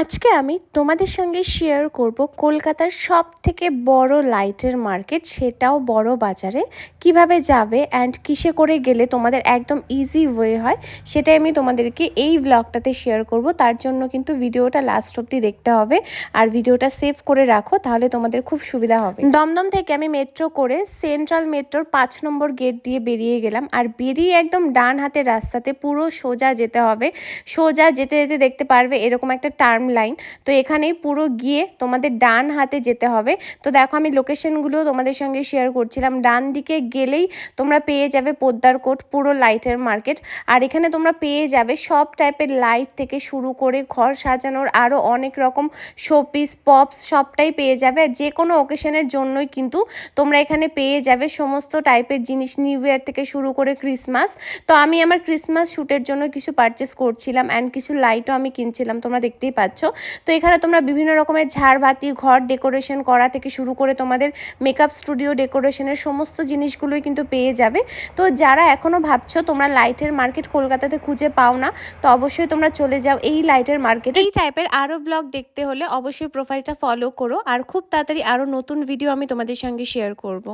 আজকে আমি তোমাদের সঙ্গে শেয়ার করব কলকাতার সবথেকে বড় লাইটের মার্কেট, সেটাও বড় বাজারে কিভাবে যাবে অ্যান্ড কিসে করে গেলে তোমাদের একদম ইজি ওয়ে হয়, সেটাই আমি তোমাদেরকে এই ব্লগটাতে শেয়ার করব। তার জন্য কিন্তু ভিডিওটা লাস্ট অবধি দেখতে হবে আর ভিডিওটা সেভ করে রাখো, তাহলে তোমাদের খুব সুবিধা হবে। দমদম থেকে আমি মেট্রো করে সেন্ট্রাল মেট্রোর 5 নম্বর গেট দিয়ে বেরিয়ে গেলাম, আর বেরিয়ে একদম ডান হাতের রাস্তাতে পুরো সোজা যেতে হবে। সোজা যেতে যেতে দেখতে পারবে এরকম একটা টার্ম লাইন, তো এখানেই পুরো গিয়ে তোমাদের ডান হাতে যেতে হবে। তো দেখো আমি লোকেশনগুলো তোমাদের সঙ্গে শেয়ার করছিলাম। ডান দিকে গেলেই তোমরা পেয়ে যাবে পোদ্দার কোট, পুরো লাইটের মার্কেট। আর এখানে তোমরা পেয়ে যাবে সব টাইপের লাইট থেকে শুরু করে ঘর সাজানোর আরও অনেক রকম শোপিস, পপস সবটাই পেয়ে যাবে। আর যে কোনো ওকেশনের জন্যই কিন্তু তোমরা এখানে পেয়ে যাবে সমস্ত টাইপের জিনিস, নিউ ইয়ার থেকে শুরু করে ক্রিসমাস। তো আমি আমার ক্রিসমাস শ্যুটের জন্য কিছু পারচেস করছিলাম অ্যান্ড কিছু লাইটও আমি কিনছিলাম, তোমরা দেখতেই পাচ্ছ। তো এখানে তোমরা বিভিন্ন রকমের ঝাড়বাতি, ঘর ডেকোরেশন করা থেকে শুরু করে তোমাদের মেকআপ স্টুডিও ডেকোরেশনের সমস্ত জিনিসগুলোই কিন্তু পেয়ে যাবে। তো যারা এখনও ভাবছো তোমরা লাইটের মার্কেট কলকাতাতে খুঁজে পাও না, তো অবশ্যই তোমরা চলে যাও এই লাইটের মার্কেটে। এই টাইপের আরও ব্লগ দেখতে হলে অবশ্যই প্রোফাইলটা ফলো করো, আর খুব তাড়াতাড়ি আরও নতুন ভিডিও আমি তোমাদের সঙ্গে শেয়ার করব।